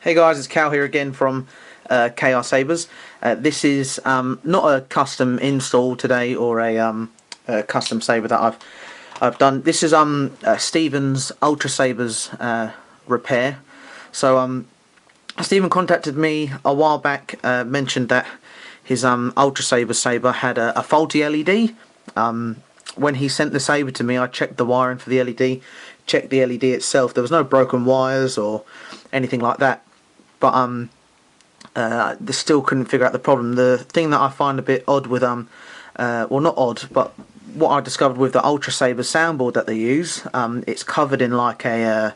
Hey guys, it's Cal here again from KR Sabers. This is not a custom install today or a custom saber that I've done. This is Stevens Ultrsabers repair. So Steven contacted me a while back, mentioned that his Ultrasaber saber had a faulty LED. When he sent the saber to me, I checked the wiring for the LED, checked the LED itself. There was no broken wires or anything like that. But they still couldn't figure out the problem. The thing that I find a bit odd with well, not odd, but what I discovered with the Ultrasaber soundboard that they use, it's covered in like an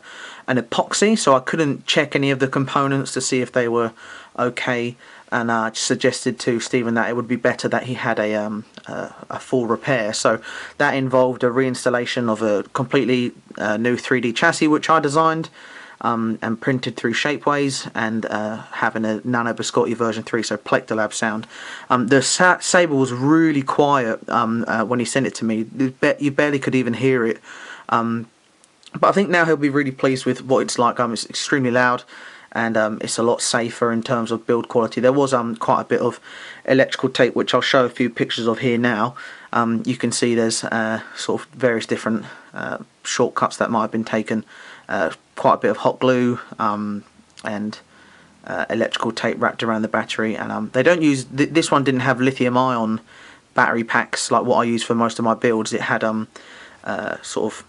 epoxy, so I couldn't check any of the components to see if they were okay. And I suggested to Stephen that it would be better that he had a full repair. So that involved a reinstallation of a completely new 3D chassis, which I designed. And printed through Shapeways, and having a Nano Biscotte version 3, so PlecterLabs sound. The saber was really quiet when he sent it to me. You barely could even hear it. But I think now he'll be really pleased with what it's like. It's extremely loud, and it's a lot safer in terms of build quality. There was quite a bit of electrical tape, which I'll show a few pictures of here now. You can see there's sort of various different shortcuts that might have been taken. Quite a bit of hot glue and electrical tape wrapped around the battery, and they don't use this one didn't have lithium-ion battery packs like what I use for most of my builds. It had sort of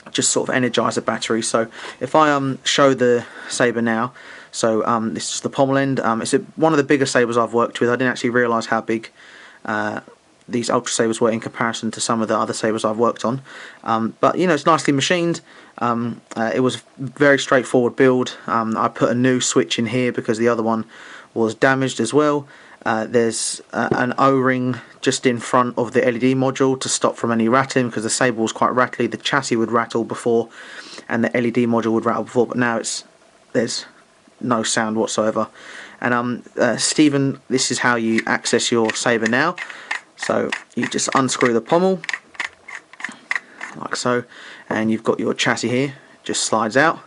energizer battery. So if I show the saber now, so this is the pommel end. It's one of the bigger sabers I've worked with. I didn't actually realise how big these Ultrasabers were in comparison to some of the other sabers I've worked on, but you know, it's nicely machined. It was very straightforward build. I put a new switch in here because the other one was damaged as well. There's an O-ring just in front of the LED module to stop from any rattling, because the saber was quite rattly. The chassis would rattle before and the LED module would rattle before, but now there's no sound whatsoever. And Stephen, this is how you access your saber now. So you just unscrew the pommel like so, and you've got your chassis here, just slides out.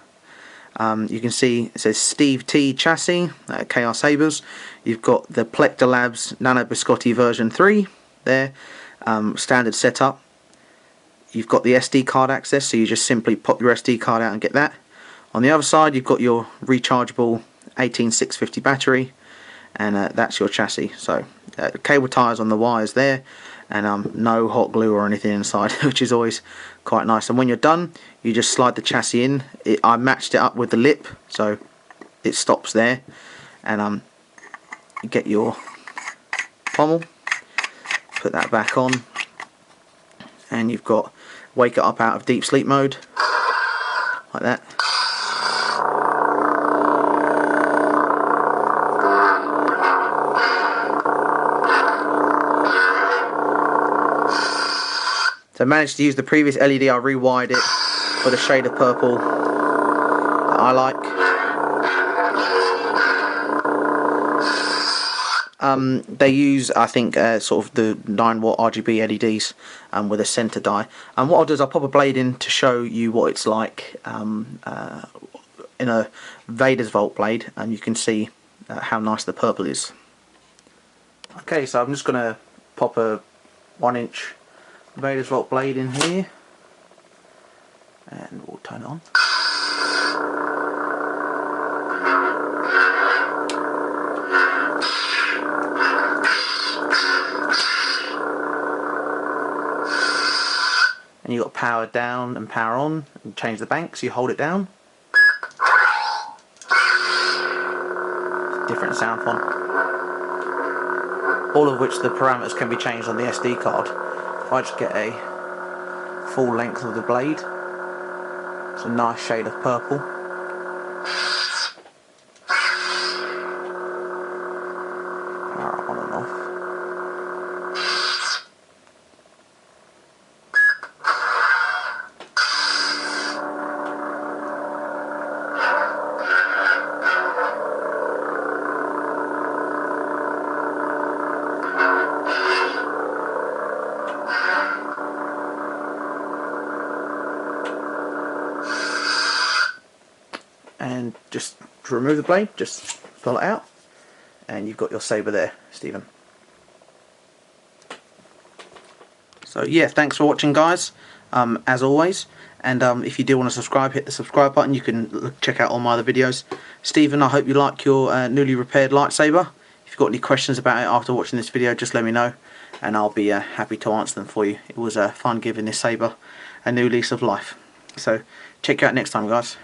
You can see it says Steve T chassis, KR Sabers. You've got the PlecterLabs Nano Biscotte version 3 there, standard setup. You've got the SD card access, so you just simply pop your SD card out and get that. On the other side, you've got your rechargeable 18650 battery, and that's your chassis. So cable ties on the wires there, and no hot glue or anything inside, which is always quite nice. And when you're done, you just slide the chassis in. I matched it up with the lip, so it stops there. And you get your pommel, put that back on, and you've got wake it up out of deep sleep mode, like that. So I managed to use the previous LED. I rewired it for the shade of purple that I like. They use, I think, sort of the 9-watt RGB LEDs with a center die. And what I'll do is I'll pop a blade in to show you what it's like in a Vader's Volt blade, and you can see how nice the purple is. Okay, so I'm just going to pop a 1-inch Vader's Volt blade in here, and we'll turn it on. And you've got power down and power on, and change the bank, so you hold it down. Different sound font. All of which the parameters can be changed on the SD card. If I just get a full length of the blade, it's a nice shade of purple. Power on and off. and just to remove the blade, just pull it out, and you've got your saber there, Stephen. So yeah, thanks for watching, guys, as always. And if you do want to subscribe, hit the subscribe button. You can check out all my other videos. Stephen, I hope you like your newly repaired lightsaber. If you've got any questions about it after watching this video, just let me know, and I'll be happy to answer them for you. It was fun giving this saber a new lease of life. So check you out next time, guys.